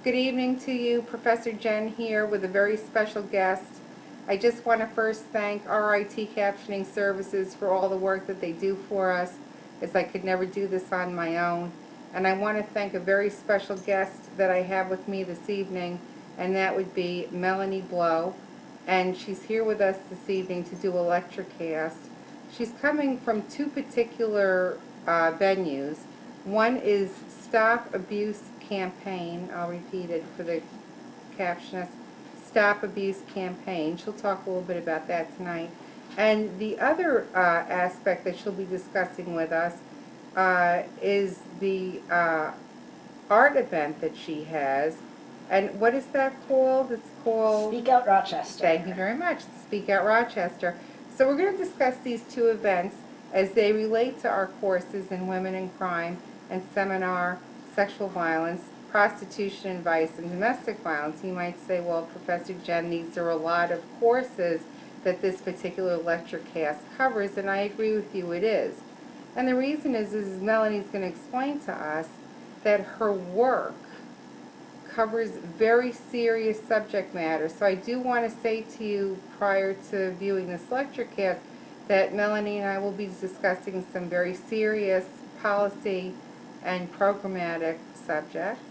Good evening to you, Professor Jen here with a very special guest. I just want to first thank RIT Captioning Services for all the work that they do for us, as I could never do this on my own. And I want to thank a very special guest that I have with me this evening, and that would be Melanie Blow. And she's here with us this evening to do a lecture cast. She's coming from two particular venues. One is Stop Abuse Campaign. I'll repeat it for the captionist. Stop Abuse Campaign. She'll talk a little bit about that tonight. And the other aspect that she'll be discussing with us is the art event that she has. And what is that called? It's called Speak Out Rochester. Thank you very much. Speak Out Rochester. So we're going to discuss these two events as they relate to our courses in Women in Crime and Seminar Sexual Violence, Prostitution and Vice, and Domestic Violence. You might say, well, Professor Jen, these are a lot of courses that this particular lecture cast covers, and I agree with you, it is. And the reason is Melanie's going to explain to us that her work covers very serious subject matter. So I do want to say to you prior to viewing this lecture cast that Melanie and I will be discussing some very serious policy and programmatic subjects.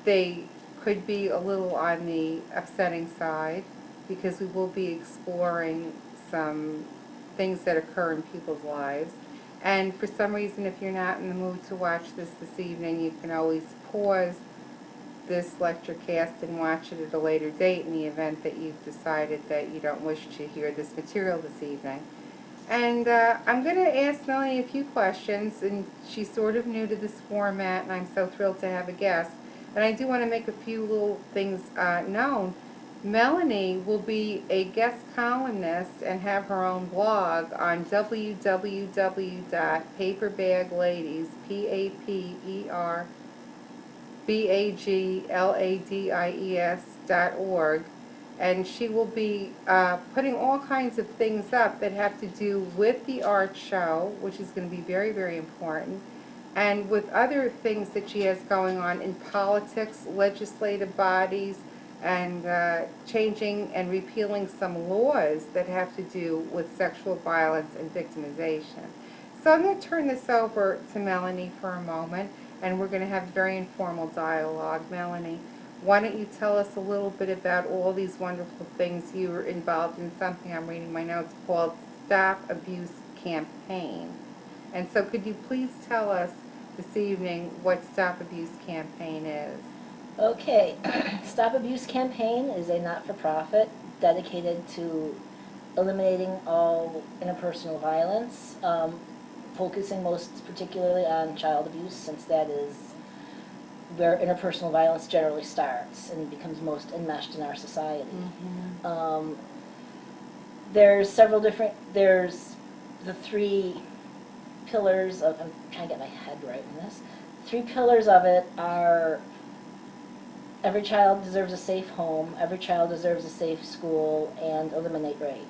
They could be a little on the upsetting side because we will be exploring some things that occur in people's lives. And for some reason, if you're not in the mood to watch this evening, you can always pause this lecture cast and watch it at a later date in the event that you've decided that you don't wish to hear this material this evening. And I'm going to ask Melanie a few questions, and she's sort of new to this format, and I'm so thrilled to have a guest. And I do want to make a few little things known. Melanie will be a guest columnist and have her own blog on www.paperbagladies, paperbagladis.org, and she will be putting all kinds of things up that have to do with the art show, which is going to be very, very important, and with other things that she has going on in politics, legislative bodies, and changing and repealing some laws that have to do with sexual violence and victimization. So I'm going to turn this over to Melanie for a moment, and we're going to have very informal dialogue. Melanie, why don't you tell us a little bit about all these wonderful things? You were involved in something, I'm reading my notes, called Stop Abuse Campaign. And so could you please tell us this evening what Stop Abuse Campaign is? Okay, Stop Abuse Campaign is a not-for-profit dedicated to eliminating all interpersonal violence, focusing most particularly on child abuse, since that is where interpersonal violence generally starts and becomes most enmeshed in our society. Mm-hmm. There's several different, there's the three pillars of, I'm trying to get my head right in this, three pillars of it are: every child deserves a safe home, every child deserves a safe school, and eliminate rape.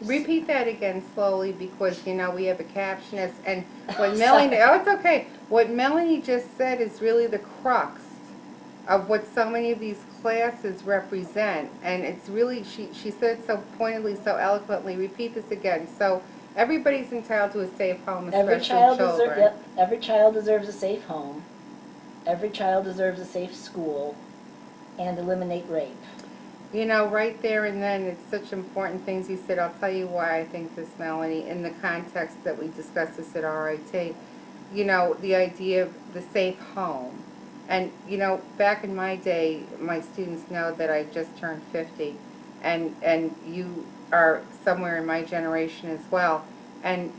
Repeat that again slowly, because you know we have a captionist, and what Melanie, oh, it's okay. What Melanie just said is really the crux of what so many of these classes represent, and it's really, she said it so pointedly, so eloquently. Repeat this again. So everybody's entitled to a safe home, especially children. Every child deserves a safe home. Every child deserves a safe school, and eliminate rape. You know, right there and then, it's such important things you said. I'll tell you why I think this, Melanie, in the context that we discussed this at RIT. You know, the idea of the safe home. And, you know, back in my day, my students know that I just turned 50, and you are somewhere in my generation as well. And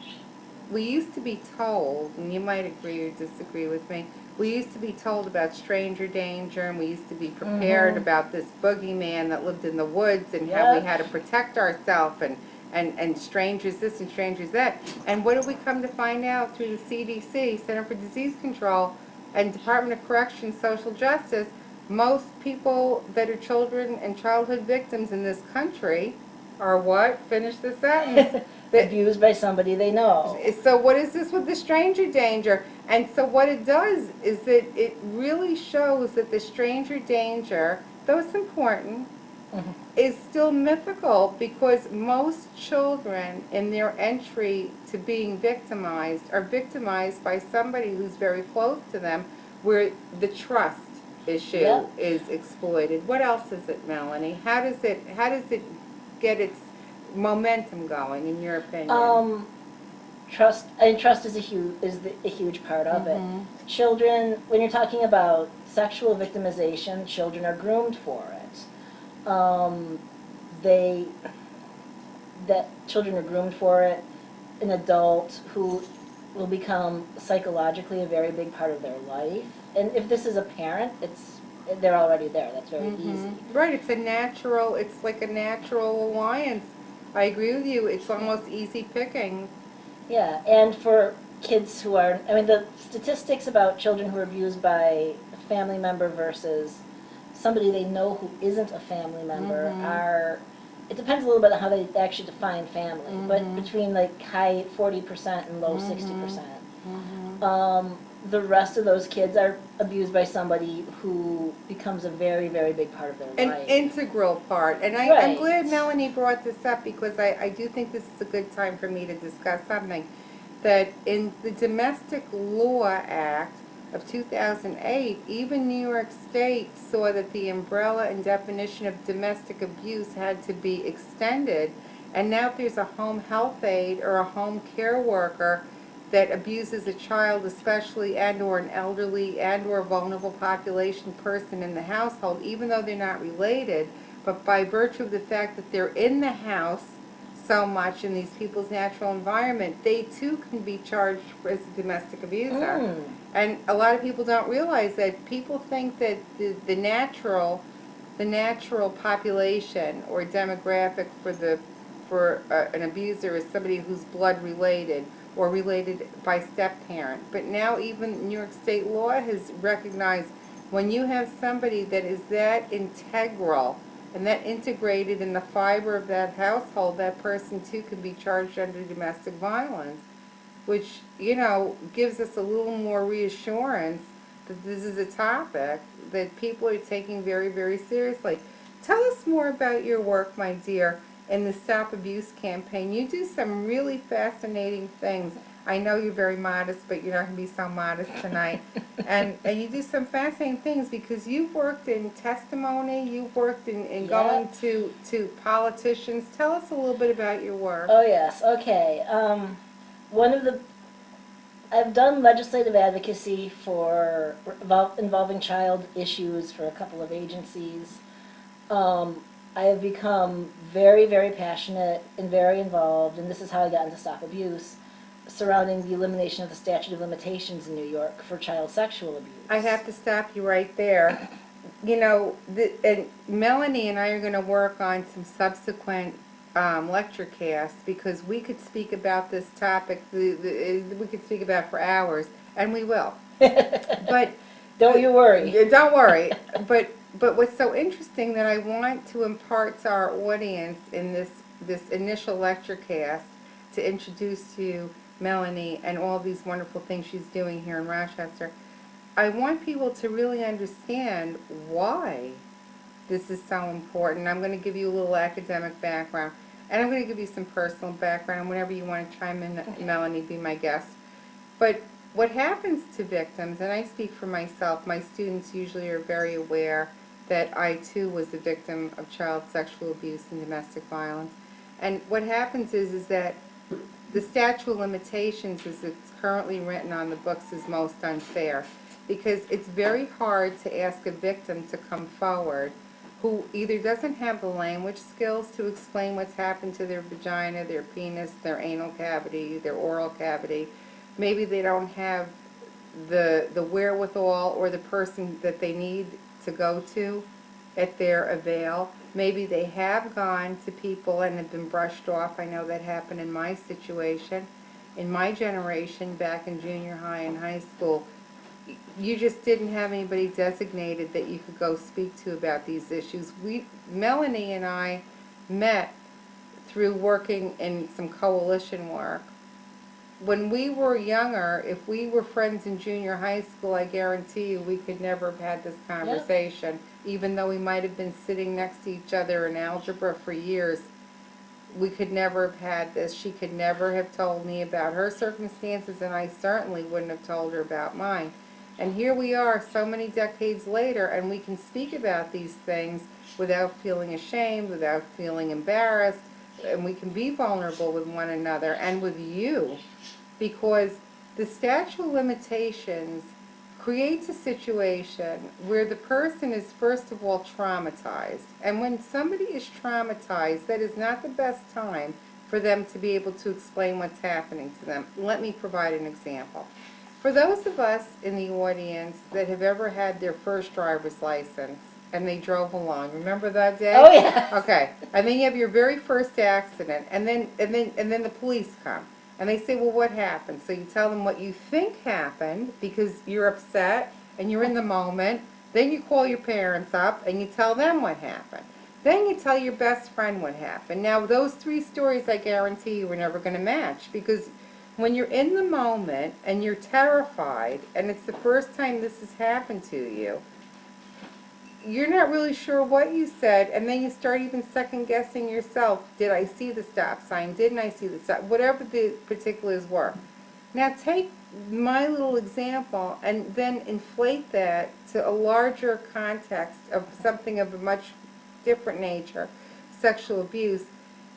we used to be told, and you might agree or disagree with me, we used to be told about stranger danger, and we used to be prepared about this boogeyman that lived in the woods, and how we had to protect ourselves, and strangers this and strangers that. And what did we come to find out through the CDC, Center for Disease Control, and Department of Corrections, Social Justice? Most people that are children and childhood victims in this country are what? Finish the sentence. Abused by somebody they know. So what is this with the stranger danger? And so what it does is that it really shows that the stranger danger, though it's important, Mhm. is still mythical, because most children in their entry to being victimized are victimized by somebody who's very close to them, where the trust issue Yep. is exploited. What else is it, Melanie? How does it get its momentum going, in your opinion? Trust, and trust is a huge part of it. Mhm. Children, when you're talking about sexual victimization, children are groomed for it. They that children are groomed for it. An adult who will become psychologically a very big part of their life. And if this is a parent, they're already there. That's very easy. Right, it's like a natural alliance. I agree with you. It's almost easy picking. Yeah, and for kids who are, I mean, the statistics about children who are abused by a family member versus somebody they know who isn't a family member are, it depends a little bit on how they actually define family, but between like high 40% and low 60%. The rest of those kids are abused by somebody who becomes a very, very big part of their An life. integral part. And I'm Right. glad Melanie brought this up, because I do think this is a good time for me to discuss something. That in the Domestic Law Act of 2008, even New York State saw that the umbrella and definition of domestic abuse had to be extended. And now if there's a home health aide or a home care worker that abuses a child especially, and or an elderly and or vulnerable population person in the household, even though they're not related, but by virtue of the fact that they're in the house so much in these people's natural environment, they too can be charged as a domestic abuser. Mm. And a lot of people don't realize that. People think that the natural population or demographic for an abuser is somebody who's blood related or related by step parent. But now even New York State law has recognized, when you have somebody that is that integral and that integrated in the fiber of that household, that person too can be charged under domestic violence, which, gives us a little more reassurance that this is a topic that people are taking very, very seriously. Tell us more about your work, my dear, in the Stop Abuse campaign. You do some really fascinating things. I know you're very modest, but you're not going to be so modest tonight. And you do some fascinating things, because you've worked in testimony, you've worked in going to politicians. Tell us a little bit about your work. Oh yes, okay. One of the I've done legislative advocacy for involving child issues for a couple of agencies. I have become very, very passionate and very involved, and this is how I got into Stop Abuse, surrounding the elimination of the statute of limitations in New York for child sexual abuse. I have to stop you right there. And Melanie and I are going to work on some subsequent lecture casts, because we could speak about this topic. We could speak about it for hours, and we will. But Don't you worry. Don't worry. But what's so interesting that I want to impart to our audience in this initial lecture cast, to introduce to you Melanie and all these wonderful things she's doing here in Rochester. I want people to really understand why this is so important. I'm going to give you a little academic background, and I'm going to give you some personal background. Whenever you want to chime in, Melanie, be my guest. But what happens to victims, and I speak for myself, my students usually are very aware that I too was a victim of child sexual abuse and domestic violence. And what happens is that the statute of limitations, as it's currently written on the books, is most unfair, because it's very hard to ask a victim to come forward who either doesn't have the language skills to explain what's happened to their vagina, their penis, their anal cavity, their oral cavity. Maybe they don't have the wherewithal or the person that they need to go to at their avail. Maybe they have gone to people and have been brushed off. I know that happened in my situation. In my generation, back in junior high and high school, you just didn't have anybody designated that you could go speak to about these issues. Melanie and I met through working in some coalition work when we were younger, if we were friends in junior high school, I guarantee you we could never have had this conversation. Even though we might have been sitting next to each other in algebra for years, we could never have had this. She could never have told me about her circumstances, and I certainly wouldn't have told her about mine. And here we are so many decades later, and we can speak about these things without feeling ashamed, without feeling embarrassed, and we can be vulnerable with one another and with you, because the statute of limitations creates a situation where the person is first of all traumatized. And when somebody is traumatized, that is not the best time for them to be able to explain what's happening to them. Let me provide an example. For those of us in the audience that have ever had their first driver's license and they drove along, remember that day? Oh, yeah. Okay. And then you have your very first accident, and then the police come. And they say, well, what happened? So you tell them what you think happened because you're upset and you're in the moment. Then you call your parents up and you tell them what happened. Then you tell your best friend what happened. Now, those three stories, I guarantee you, are never going to match, because when you're in the moment and you're terrified and it's the first time this has happened to you, you're not really sure what you said, and then you start even second guessing yourself. Did I see the stop sign? Didn't I see the stop? Whatever the particulars were. Now take my little example and then inflate that to a larger context of something of a much different nature, sexual abuse,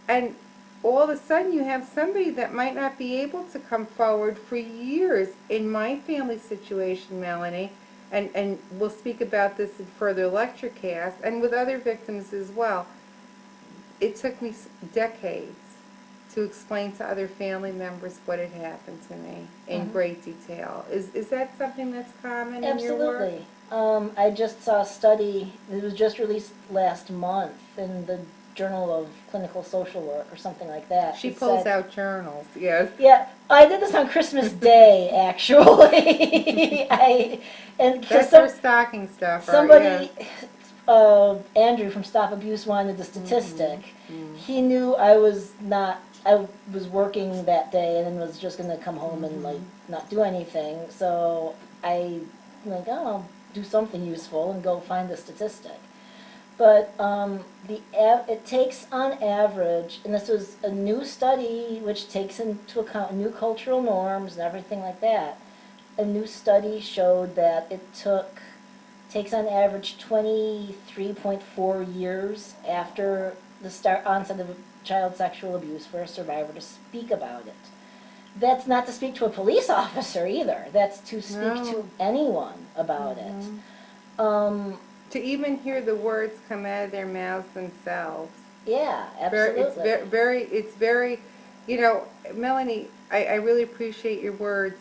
and all of a sudden you have somebody that might not be able to come forward for years. In my family situation, Melanie, and we'll speak about this in further lecture casts, and with other victims as well, it took me decades to explain to other family members what had happened to me in great detail. Is that something that's common in your work? Absolutely. I just saw a study, it was just released last month in the Journal of Clinical Social Work or something like that. She It pulls said- out journals, yes. Yeah, I did this on Christmas Day, actually. That's her stocking stuffer, somebody, yeah. Andrew from Stop Abuse wanted the statistic. Mhm. He knew I was working that day and then was just going to come home and like not do anything. So I like, oh, I'll do something useful and go find the statistic. But it takes on average, and this was a new study which takes into account new cultural norms and everything like that. A new study showed that it takes on average 23.4 years after the onset of child sexual abuse for a survivor to speak about it. That's not to speak to a police officer either. That's to speak to anyone about it. To even hear the words come out of their mouths themselves. Yeah, absolutely. It's very, you know, Melanie, I really appreciate your words.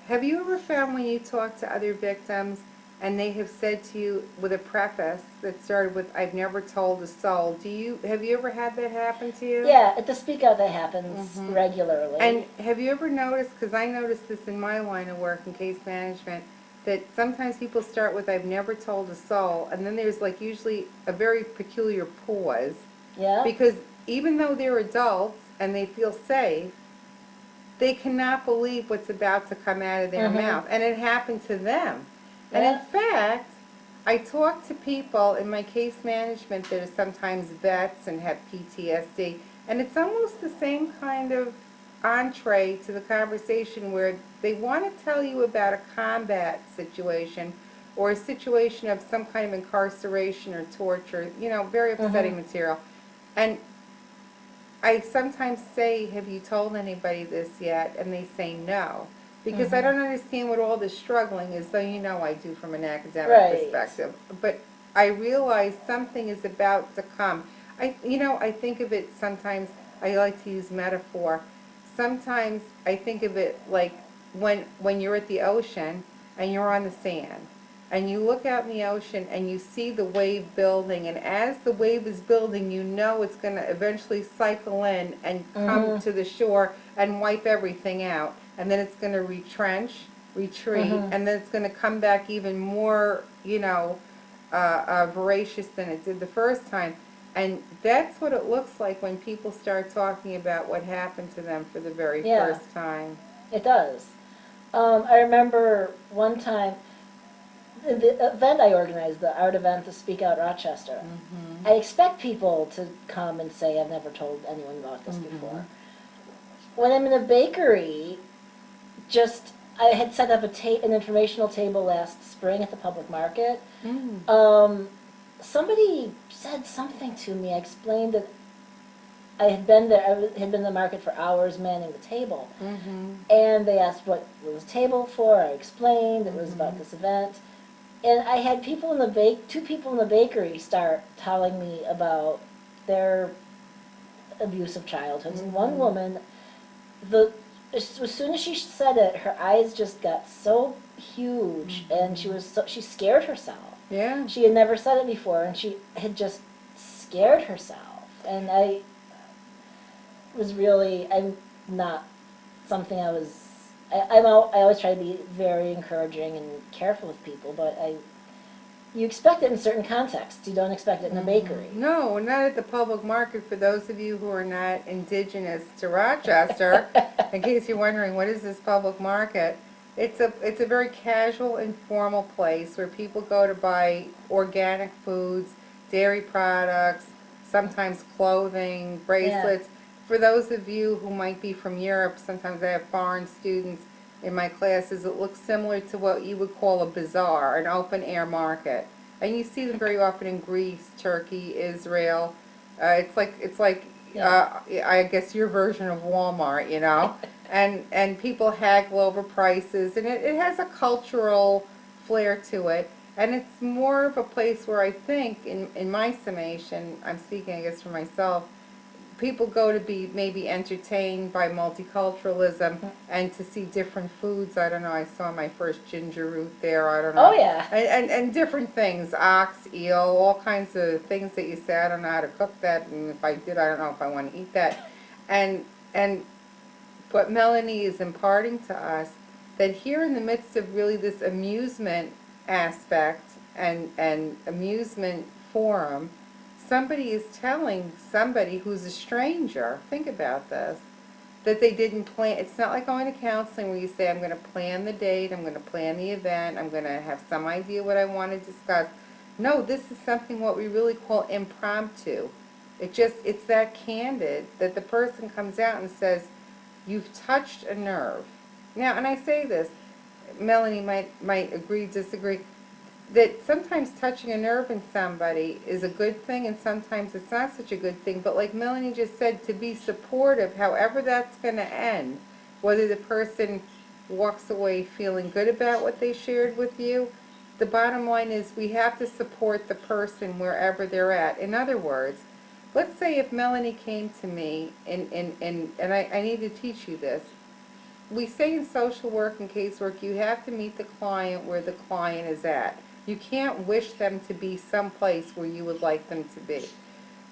Have you ever found when you talk to other victims and they have said to you with a preface that started with, I've never told a soul, have you ever had that happen to you? Yeah, at the Speak Out that happens regularly. And have you ever noticed, because I noticed this in my line of work in case management, that sometimes people start with, I've never told a soul, and then there's like usually a very peculiar pause. Yeah. Because even though they're adults and they feel safe, they cannot believe what's about to come out of their mouth. And it happened to them. And in fact, I talk to people in my case management that are sometimes vets and have PTSD, and it's almost the same kind of entree to the conversation where they want to tell you about a combat situation or a situation of some kind of incarceration or torture, you know, very upsetting material. And I sometimes say, have you told anybody this yet? And they say no. Because I don't understand what all this struggling is, though you know I do from an academic perspective. But I realize something is about to come. I think of it sometimes, I like to use metaphor. Sometimes I think of it like when you're at the ocean and you're on the sand. And you look out in the ocean and you see the wave building, and as the wave is building, you know it's going to eventually cycle in and come to the shore and wipe everything out. And then it's going to retreat, and then it's going to come back even more, voracious than it did the first time. And that's what it looks like when people start talking about what happened to them for the very first time. It does. I remember one time, the event I organized, the art event, the Speak Out Rochester. I expect people to come and say, I've never told anyone about this before. When I'm in a bakery, just, I had set up an informational table last spring at the public market. Somebody said something to me. I explained that I had been there, had been in the market for hours manning the table. And they asked what was the table for. I explained it was about this event. And I had people in the two people in the bakery start telling me about their abusive childhoods. And one woman, as soon as she said it, her eyes just got so huge, and she scared herself. Yeah. She had never said it before, and she had just scared herself. And I was really, I'm not something I was. I always try to be very encouraging and careful with people, but you expect it in certain contexts. You don't expect it in a bakery. No, not at the public market. For those of you who are not indigenous to Rochester, in case you're wondering, what is this public market? It's a very casual, informal place where people go to buy organic foods, dairy products, sometimes clothing, bracelets. For those of you who might be from Europe, sometimes I have foreign students in my classes. It looks similar to what you would call a bazaar, an open-air market. And you see them very often in Greece, Turkey, Israel. It's like I guess your version of Walmart, you know. And people haggle over prices, and it has a cultural flair to it. And it's more of a place where I think, in my summation, I'm speaking, I guess, for myself, people go to be maybe entertained by multiculturalism and to see different foods. I don't know, I saw my first ginger root there, I don't know. Oh, yeah. And different things, ox, eel, all kinds of things that you say, I don't know how to cook that, and if I did, I don't know if I want to eat that. And what Melanie is imparting to us, that here in the midst of really this amusement aspect and amusement forum, somebody is telling somebody who's a stranger, think about this, that they didn't plan. It's not like going to counseling where you say, I'm going to plan the date, I'm going to plan the event, I'm going to have some idea what I want to discuss. No, this is something what we really call impromptu. It's that candid that the person comes out and says, you've touched a nerve. Now, and I say this, Melanie might agree, disagree, that sometimes touching a nerve in somebody is a good thing and sometimes it's not such a good thing. But like Melanie just said, to be supportive, however that's going to end, whether the person walks away feeling good about what they shared with you, the bottom line is we have to support the person wherever they're at. In other words, let's say if Melanie came to me, and I need to teach you this. We say in social work and casework, you have to meet the client where the client is at. You can't wish them to be someplace where you would like them to be.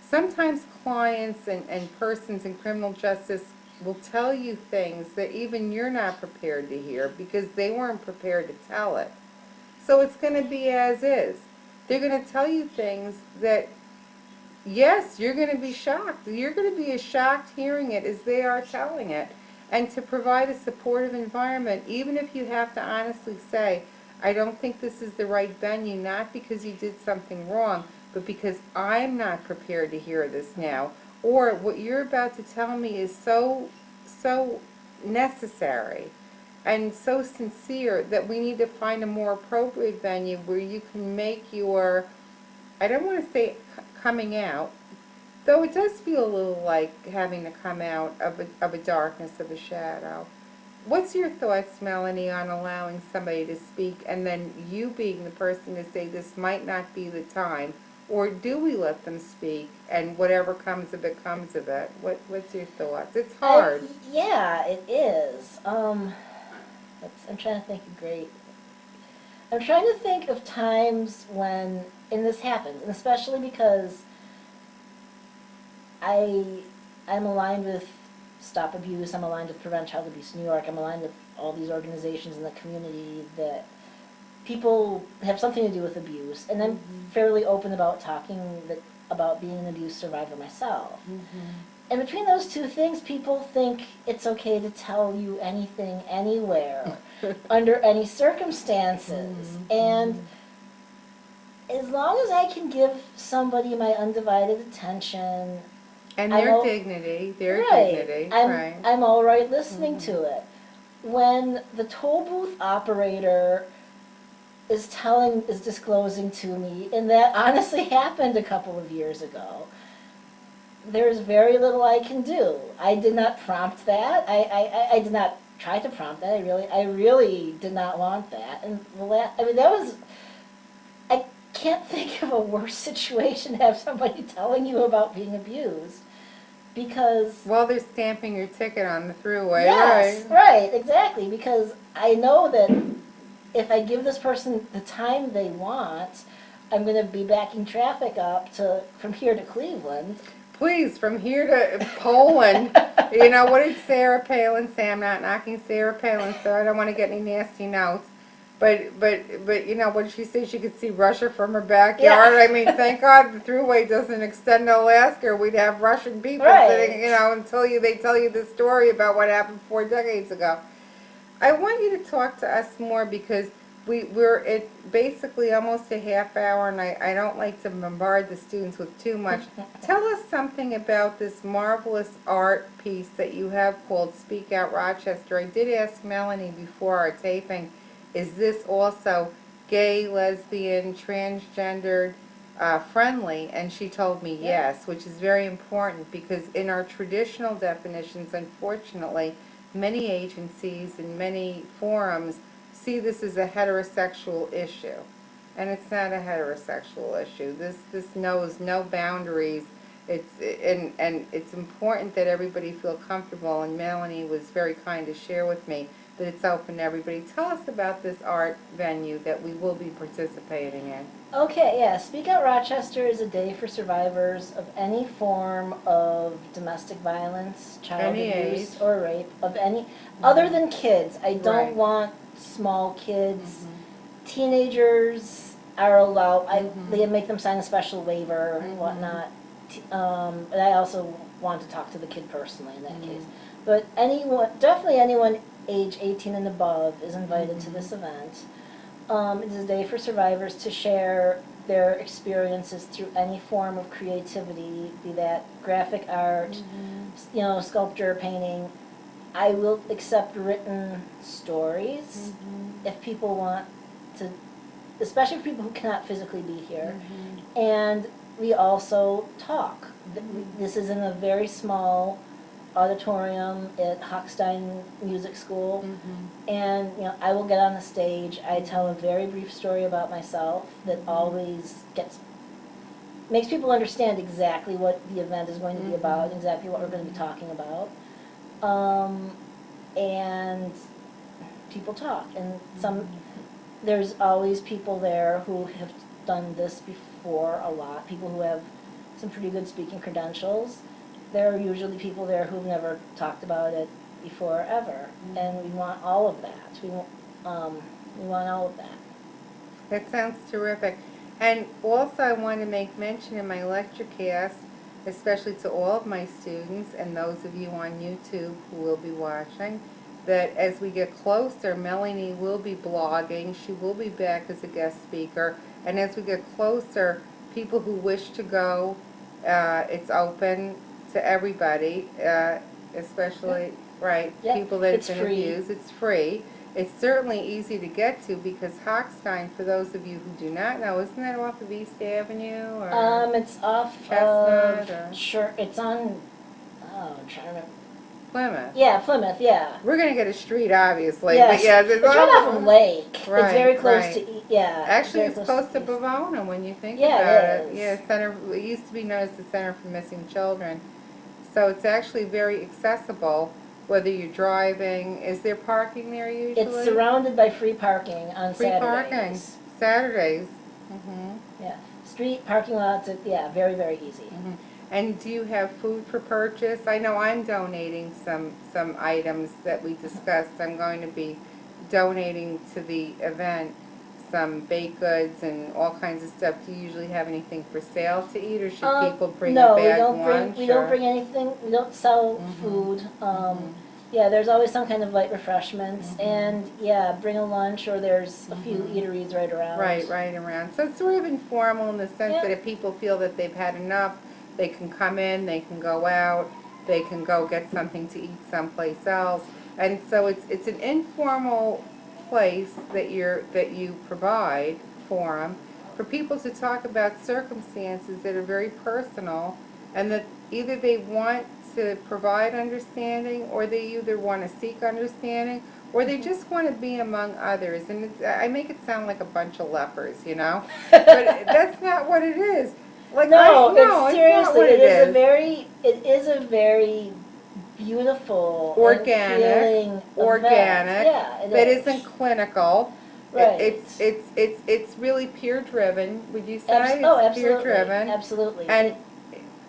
Sometimes clients and persons in criminal justice will tell you things that even you're not prepared to hear because they weren't prepared to tell it. So it's going to be as is. They're going to tell you things that, yes, you're going to be shocked. You're going to be as shocked hearing it as they are telling it. And to provide a supportive environment, even if you have to honestly say, I don't think this is the right venue, not because you did something wrong, but because I'm not prepared to hear this now. Or what you're about to tell me is so necessary and so sincere that we need to find a more appropriate venue where you can make your, I don't want to say coming out, though it does feel a little like having to come out of a darkness, of a shadow. What's your thoughts, Melanie, on allowing somebody to speak and then you being the person to say this might not be the time? Or do we let them speak and whatever comes of it comes of it? What's your thoughts? It's hard. Yeah, it is. I'm trying to think I'm trying to think of times when, and this happens, and especially because I'm aligned with Stop Abuse, I'm aligned with Prevent Child Abuse New York, I'm aligned with all these organizations in the community that people have something to do with abuse, and I'm fairly open about talking about being an abuse survivor myself. And between those two things, people think it's okay to tell you anything, anywhere, under any circumstances. And as long as I can give somebody my undivided attention, And I'm their o- dignity, their right, dignity, I'm right. I'm all right listening to it. When the toll booth operator is disclosing to me, and that honestly happened a couple of years ago, there's very little I can do. I did not prompt that. I did not try to prompt that. I really did not want that. And I mean, that was, I can't think of a worse situation to have somebody telling you about being abused. Because, While they're stamping your ticket on the throughway, yes, right. right, exactly. Because I know that if I give this person the time they want, I'm going to be backing traffic up from here to Cleveland. Please, from here to Poland, you know, what did Sarah Palin say? I'm not knocking Sarah Palin, so I don't want to get any nasty notes. But you know, what did she say? She could see Russia from her backyard. Yeah. I mean, thank God the throughway doesn't extend to Alaska. We'd have Russian people Right. sitting, you know, until they tell you the story about what happened 4 decades ago. I want you to talk to us more because we're at basically almost a half hour, and I don't like to bombard the students with too much. Tell us something about this marvelous art piece that you have called Speak Out Rochester. I did ask Melanie before our taping, is this also gay, lesbian, transgendered, friendly? And she told me yes, which is very important because in our traditional definitions, unfortunately, many agencies and many forums see this as a heterosexual issue. And it's not a heterosexual issue. This knows no boundaries. And it's important that everybody feel comfortable, and Melanie was very kind to share with me that it's open to everybody. Tell us about this art venue that we will be participating in. Okay, yeah. Speak Out Rochester is a day for survivors of any form of domestic violence, child Any abuse, age. or rape, of any, other than kids. I don't Right. want small kids. Teenagers are allowed, they make them sign a special waiver and whatnot. And I also want to talk to the kid personally in that case. But definitely anyone age 18 and above is invited to this event. It is a day for survivors to share their experiences through any form of creativity, be that graphic art, sculpture, painting. I will accept written stories if people want to, especially for people who cannot physically be here. And we also talk. This is in a very small auditorium at Hochstein Music School. And I will get on the stage. I tell a very brief story about myself that always makes people understand exactly what the event is going to be about, exactly what we're going to be talking about. And people talk, and there's always people there who have done this before a lot, people who have some pretty good speaking credentials. There are usually people there who've never talked about it before ever, and we want all of that. We want all of that. That sounds terrific. And also I want to make mention in my lecture cast, especially to all of my students and those of you on YouTube who will be watching, that as we get closer, Melanie will be blogging. She will be back as a guest speaker. And as we get closer, people who wish to go, it's open to everybody, especially, right, Yep. people that It's have been free. abused. It's free. It's certainly easy to get to because Hochstein, for those of you who do not know, isn't that off of East Avenue? Or It's off Chestnut, or sure, it's on, I'm trying to remember. Plymouth? Yeah, Plymouth, yeah. We're going to get a street, obviously. Yes. But yeah, It's right off of Lake. Right, It's very close right. to, yeah. Actually, very it's close to East. Bavona when you think Yeah, about it it. is. Yeah, it used to be known as the Center for Missing Children. So it's actually very accessible, whether you're driving. Is there parking there usually? It's surrounded by free parking on Free Saturdays. parking. Saturdays. Yeah, street parking lots. Yeah, very very easy. And do you have food for purchase? I know I'm donating some items that we discussed. I'm going to be donating to the event. some baked goods and all kinds of stuff. Do you usually have anything for sale to eat, or should people bring No, a we bag don't bring, lunch? we don't or- bring anything, we don't sell Mhm. food. Mhm. Yeah, there's always some kind of light refreshments, Mhm. and yeah, bring a lunch, or there's a few Mhm. eateries right around. Right around. So it's sort of informal in the sense Yeah. that if people feel that they've had enough, they can come in, they can go out, they can go get something to eat someplace else. And so it's an informal place that you provide for them, for people to talk about circumstances that are very personal, and that either they want to provide understanding, or they either want to seek understanding, or they just want to be among others. And I make it sound like a bunch of lepers, but that's not what it is. Like, No, no, it's not seriously, what it is a is. very beautiful Organic, and healing event. Yeah, it that is. isn't clinical. Right. It's really peer driven. Would you say Oh, it's peer absolutely, driven? absolutely. And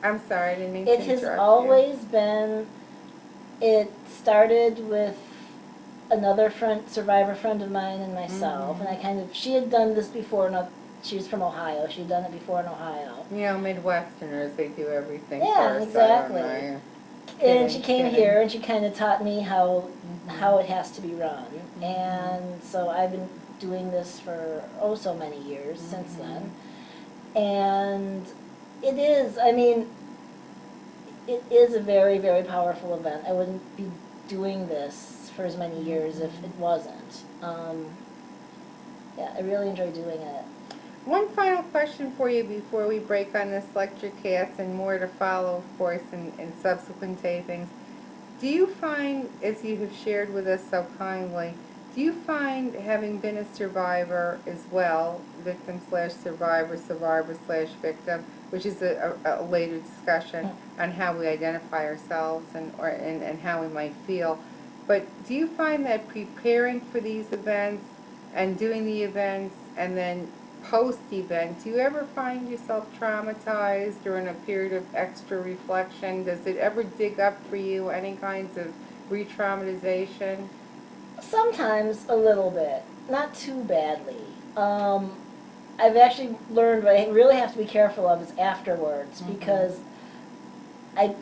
I'm sorry, I didn't mean It to has interrupt always been, it started with another survivor friend of mine and myself, and she had done this before, she's from Ohio, she had done it before in Ohio. you. Midwesterners, they do everything Yeah, first. exactly. I don't know. And she Kidding, came kidding. here and she kind of taught me how Mhm. it has to be run. And so I've been doing this for so many years since then. And it is, it is a very, very powerful event. I wouldn't be doing this for as many years if it wasn't. Yeah, I really enjoy doing it. One final question for you before we break on this lecture cast, and more to follow, of course, in subsequent tapings. Do you find, as you have shared with us so kindly, do you find, having been a survivor as well, victim slash survivor, survivor slash victim, which is a later discussion on how we identify ourselves and how we might feel, but do you find that preparing for these events and doing the events and then post-event, do you ever find yourself traumatized or in a period of extra reflection? Does it ever dig up for you any kinds of re-traumatization? Sometimes a little bit, not too badly. I've actually learned what I really have to be careful of is afterwards, because I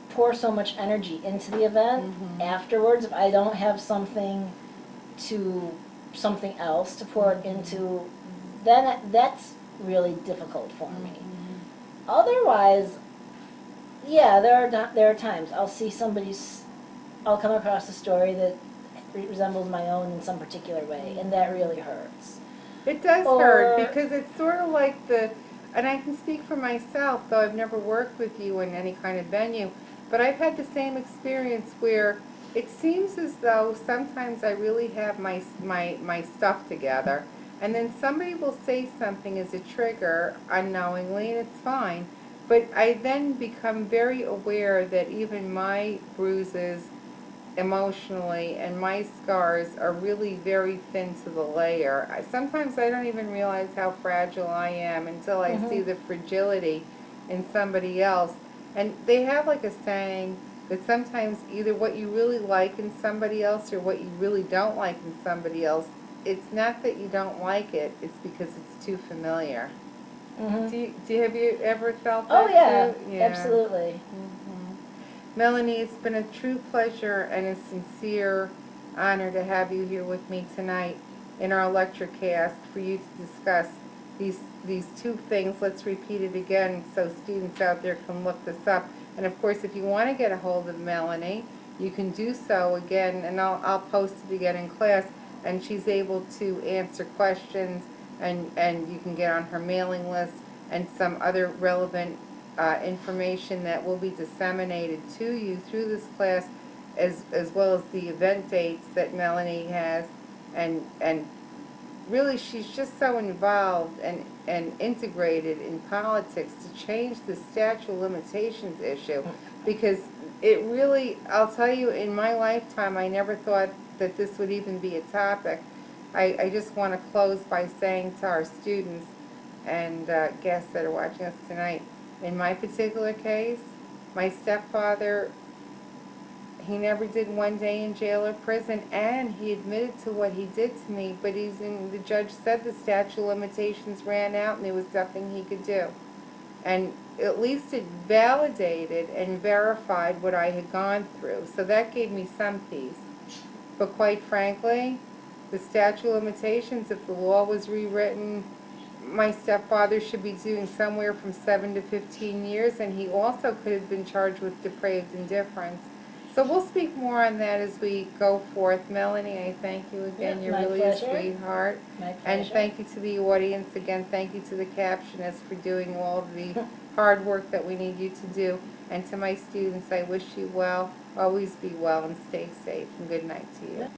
pour so much energy into the event. Afterwards, if I don't have something else to pour it into, then that's really difficult for me. Otherwise, yeah, there are times I'll come across a story that resembles my own in some particular way, and that really hurts. It does hurt, because it's sort of like and I can speak for myself, though I've never worked with you in any kind of venue, but I've had the same experience where it seems as though sometimes I really have my stuff together, and then somebody will say something as a trigger unknowingly, and it's fine, but I then become very aware that even my bruises emotionally and my scars are really very thin to the layer. Sometimes I don't even realize how fragile I am until I see the fragility in somebody else. And they have like a saying that sometimes either what you really like in somebody else or what you really don't like in somebody else, it's not that you don't like it, it's because it's too familiar. Have you ever felt that Oh yeah, too? Yeah. absolutely. Melanie, it's been a true pleasure and a sincere honor to have you here with me tonight in our lecture cast for you to discuss these two things. Let's repeat it again so students out there can look this up. And of course, if you want to get a hold of Melanie, you can do so again, and I'll post it again in class, and she's able to answer questions, and you can get on her mailing list and some other relevant information that will be disseminated to you through this class, as well as the event dates that Melanie has, and really she's just so involved and integrated in politics to change the statute of limitations issue, because it really, I'll tell you, in my lifetime I never thought that this would even be a topic. I just want to close by saying to our students and guests that are watching us tonight, in my particular case, my stepfather He never did 1 day in jail or prison, and he admitted to what he did to me, but the judge said the statute of limitations ran out and there was nothing he could do. And at least it validated and verified what I had gone through, so that gave me some peace. But quite frankly, the statute of limitations, if the law was rewritten, my stepfather should be doing somewhere from 7 to 15 years, and he also could have been charged with depraved indifference. So we'll speak more on that as we go forth. Melanie, I thank you again. Yeah, You're my really pleasure. a sweetheart. My pleasure. And thank you to the audience again. Thank you to the captionists for doing all of the hard work that we need you to do. And to my students, I wish you well. Always be well and stay safe. And good night to you.